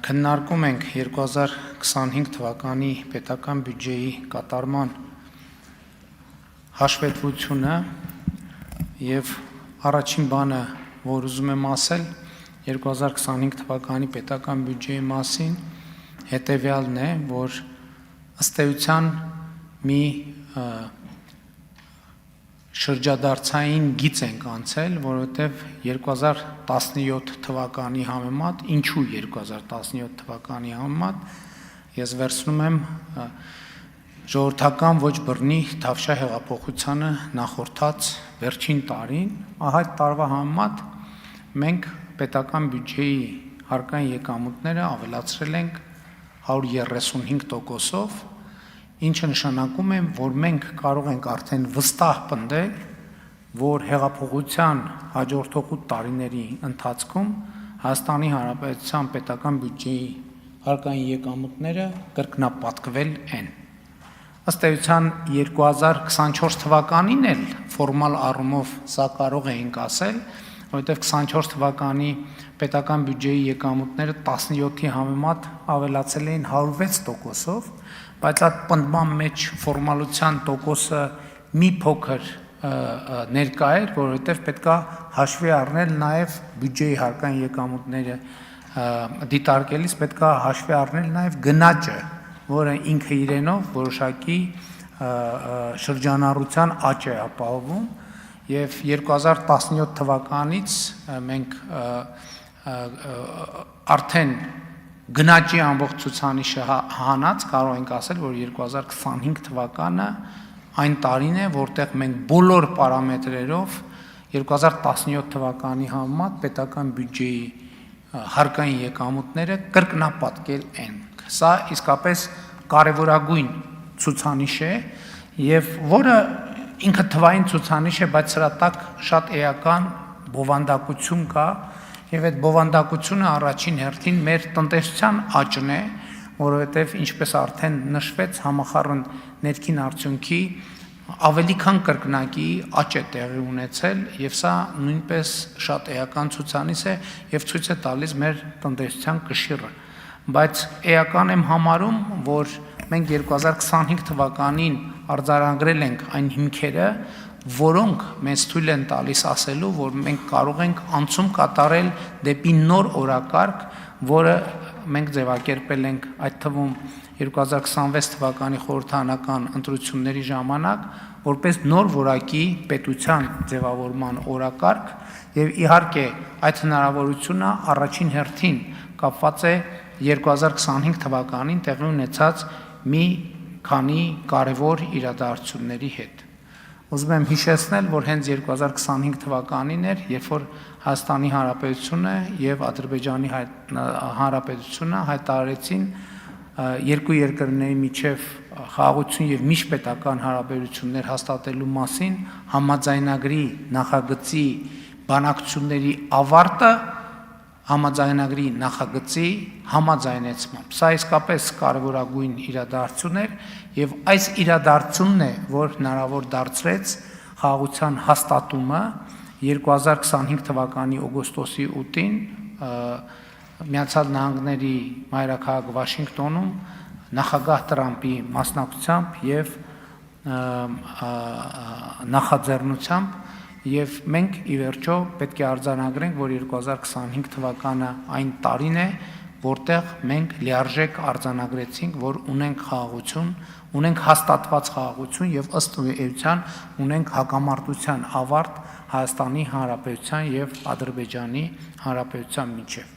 Քննարկում ենք 2025 թվականի պետական բյուջեի կատարման հաշվետվությունը և առաջին բանը, որ ուզում եմ ասել 2025 թվականի պետական բյուջեի մասին, հետևյալն է, որ ըստ էության մի շրջադարձային գիծ ենք անցել, որովհետև 2017 թվականի համեմատ, ինչու 2017 թվականի համեմատ, ես վերցնում եմ ժողովրդական ոչ բռնի Թավշյա հեղափոխությանը նախորդած վերջին տարին, այդ տարվա համեմատ մենք պետական բյուջեի հարկային եկամուտները ավելացրել ենք 135%-ով, ինչը նշանակում է, որ մենք կարող ենք արդեն վստահ պնդել, որ հեղափոխության հաջորդող 8 տարիների ընթացքում Հայաստանի Հանրապետության պետական բյուջեի հարկային եկամուտները կրկնապատկվել են։ Ըստ էության 2024 թվականին էլ ֆորմալ առումով սա կարող էինք ասել, որովհետև 24 թվականի պետական բյուջեի եկամուտները 17-ի համեմատ ավելացել էին 106%-ով, բայց այդ պնդման մեջ ֆորմալության տոկոսը մի փոքր ներկա էր, որովհետև պետք է հաշվի առնել նաև բյուջեի հարկային եկամուտները դիտարկելիս պետք է հաշվի առնել նաև գնաճը, որը ինքը իրենով որոշակի շրջանառության աճ է ապահովում և 2017 թվականից մենք արդեն գնաճի ամբողջ ցուցանիշը հանած կարող ենք ասել, որ 2025 թվականը այն տարին է, որտեղ մենք բոլոր պարամետրերով 2017 թվականի համեմատ պետական բյուջեի հարկային եկամուտները կրկնապատկել են։ Սա իսկապես կարևորագույն ցուցանիշ է և որը ինքը թվային ցուցանիշ է, բայց սրա տակ շատ էական բովանդակություն կա և այդ բովանդակությունը առաջին հերթին մեր տնտեսության աճն է, որովհետև ինչպես արդեն նշվեց, համախառն ներքին արդյունքի ավելի քան կրկնակի աճ է տեղի ունեցել և սա նույնպես շատ էական ցուցանիշ է և ցույց է տալիս մեր տնտեսության կշիռը, բայց էական եմ համարում, որ մենք 2025 թվականին արձանագրել ենք այն հիմքերը, որոնք մեզ թույլ են տալիս ասելու, որ մենք կարող ենք անցում կատարել դեպի նոր օրակարգ, որը մենք ձևակերպել ենք այդ թվում 2026 թվականի խորհրդարանական ընտրությունների ժամանակ, որպես նոր որակի պետության ձևավորման օրակարգ և իհարկե այդ հնարավորությունը առաջին հերթին կապված է 2025 թվականին տեղի ունեցած մի քանի կարևոր իրադարձությունների հետ։ Ուզում եմ հիշեցնել, որ հենց 2025 թվականին էր, երբ որ Հայաստանի Հանրապետությունը և Ադրբեջանի Հանրապետությունը հայտարարեցին երկու երկրների միջև խաղաղություն և միջպետական հարաբերություններ հաստատելու մասին համաձայնագրի նախագծի բանակցությունների ավարտը համաձայնագրի նախագծի համաձայնեցմամբ։ Սա իսկապես կարևորագույն իրադարձություն էր և այս իրադարձությունն է, որ հնարավոր դարձրեց խաղաղության հաստատումը 2025 թվականի օգոստոսի 8-ին Միացյալ Նահանգների մայրաքաղաք Վաշինգտոնում նախագահ Տրամփի մասնակցությամբ և նախաձեռնությամբ և մենք ի վերջո պետք է արձանագրենք, որ 2025 թվականը այն տարին է, որտեղ մենք լիարժեք արձանագրեցինք, որ ունենք խաղաղություն, ունենք հաստատված խաղաղություն և ըստ էության ունենք հակամարտության ավարտ Հայաստանի Հանրապետության և Ադրբեջանի Հանրապետության միջև։